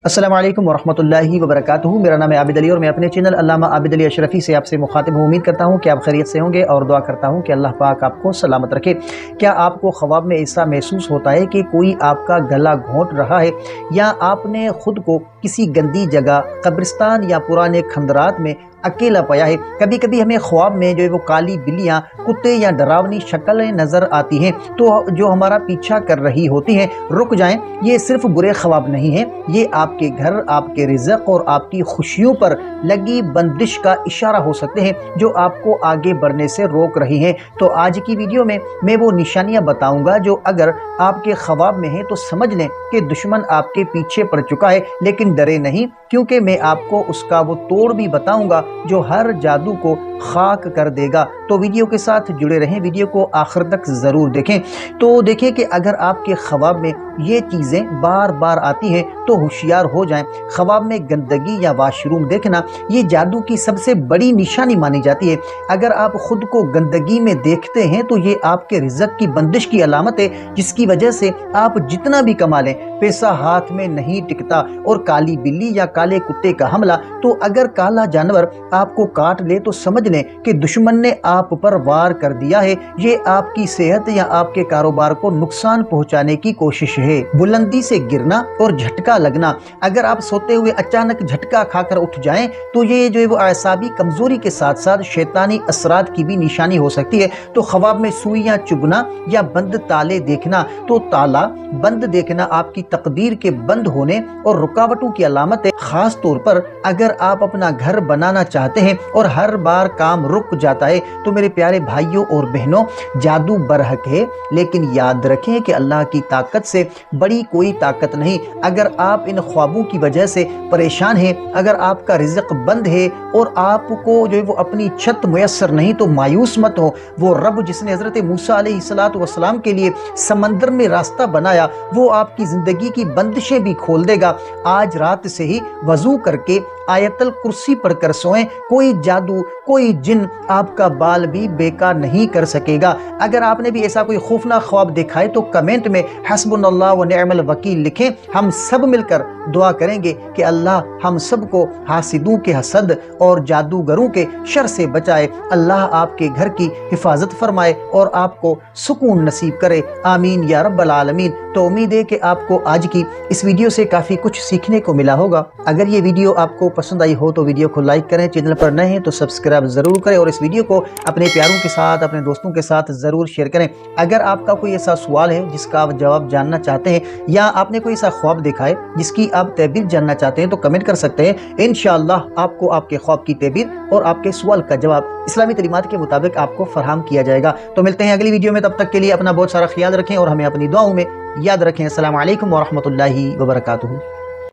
अस्सलाम वालेकुम वरहमतुल्लाहि वबरकातुहू। मेरा नाम है आबिद अली और मैं अपने चैनल अल्लामा आबिद अली अशरफी से आपसे मुखातिब हूँ। उम्मीद करता हूँ कि आप खैरियत से होंगे और दुआ करता हूँ कि अल्लाह पाक आपको सलामत रखे। क्या आपको ख्वाब में ऐसा महसूस होता है कि कोई आपका गला घोंट रहा है, या आपने खुद को किसी गंदी जगह, कब्रिस्तान या पुराने खंदरात में अकेला पाया है? कभी कभी हमें ख्वाब में जो है वो काली बिल्लियाँ, कुत्ते या डरावनी शक्लें नज़र आती हैं तो जो हमारा पीछा कर रही होती हैं। रुक जाएं, ये सिर्फ बुरे ख्वाब नहीं हैं, ये आपके घर, आपके रिज़्क़ और आपकी खुशियों पर लगी बंदिश का इशारा हो सकते हैं जो आपको आगे बढ़ने से रोक रही हैं। तो आज की वीडियो में मैं वो निशानियाँ बताऊँगा जो अगर आपके ख्वाब में हैं तो समझ लें कि दुश्मन आपके पीछे पड़ चुका है। लेकिन डरे नहीं, क्योंकि मैं आपको उसका वो तोड़ भी बताऊंगा जो हर जादू को खाक कर देगा। तो वीडियो के साथ जुड़े रहें, वीडियो को आखिर तक ज़रूर देखें। तो देखिए कि अगर आपके ख्वाब में ये चीज़ें बार बार आती हैं तो होशियार हो जाएं। ख्वाब में गंदगी या वाशरूम देखना ये जादू की सबसे बड़ी निशानी मानी जाती है। अगर आप खुद को गंदगी में देखते हैं तो ये आपके रिज़्क़ की बंदिश की अलामत है, जिसकी वजह से आप जितना भी कमा लें पैसा हाथ में नहीं टिकता। और काली बिल्ली या काले कुत्ते का हमला, तो अगर काला जानवर आपको काट ले तो समझ लें कि दुश्मन ने आप पर वार कर दिया है। ये आपकी सेहत या आपके कारोबार को नुकसान पहुंचाने की कोशिश है। बुलंदी से गिरना और झटका लगना, अगर आप सोते हुए अचानक झटका खाकर उठ जाएं तो ये जो है वो आसाबी कमजोरी के साथ साथ शैतानी असरात की भी निशानी हो सकती है। तो ख्वाब में सुइयां चुभना या बंद ताले देखना, तो ताला बंद देखना आपकी तकदीर के बंद होने और रुकावटों की अलामत है। खास तौर पर अगर आप अपना घर बनाना चाहते हैं और हर बार काम रुक जाता है तो मेरे प्यारे भाइयों और बहनों, जादू बरहक है, लेकिन याद रखें कि अल्लाह की ताकत से बड़ी कोई ताकत नहीं। अगर आप इन ख्वाबों की वजह से परेशान हैं, अगर आपका रिज़्क़ बंद है और आपको जो है वो अपनी छत मुयस्सर नहीं, तो मायूस मत हो। वो रब जिसने हज़रत मूसा अलैहिस्सलातु वस्सलाम के लिए समंदर में रास्ता बनाया, वो आपकी ज़िंदगी की बंदिशें भी खोल देगा। आज रात से ही वज़ू करके आयतल कुर्सी पढ़कर सोएं। कोई जादू, कोई जिन आपका बाल भी बेकार नहीं कर सकेगा। अगर आपने भी ऐसा कोई खौफनाक ख्वाब देखा है तो कमेंट में हस्बुनल्लाह व निअमल वकील लिखें। हम सब मिलकर दुआ करेंगे कि अल्लाह हम सबको हासिदों के हसद और जादूगरों के शर से बचाए। अल्लाह आपके घर की हिफाजत फरमाए और आपको सुकून नसीब करे। आमीन या रब्बल आलमीन। तो उम्मीद है कि आपको आज की इस वीडियो से काफ़ी कुछ सीखने को मिला होगा। अगर ये वीडियो आपको पसंद आई हो तो वीडियो को लाइक करें, चैनल पर नए हैं तो सब्सक्राइब ज़रूर करें और इस वीडियो को अपने प्यारों के साथ, अपने दोस्तों के साथ ज़रूर शेयर करें। अगर आपका कोई ऐसा सवाल है जिसका आप जवाब जानना चाहते हैं, या आपने कोई ऐसा ख्वाब देखा है जिसकी आप तहबीर जानना चाहते हैं, तो कमेंट कर सकते हैं। इंशाअल्लाह आपको आपके ख्वाब की तहबीर और आपके सवाल का जवाब इस्लामी तरीक़ात के मुताबिक आपको फराहम किया जाएगा। तो मिलते हैं अगली वीडियो में, तब तक के लिए अपना बहुत सारा ख्याल रखें और हमें अपनी दुआओं में याद रखें। अस्सलामु अलैकुम वरहमतुल्लाहि वबरकातुहू।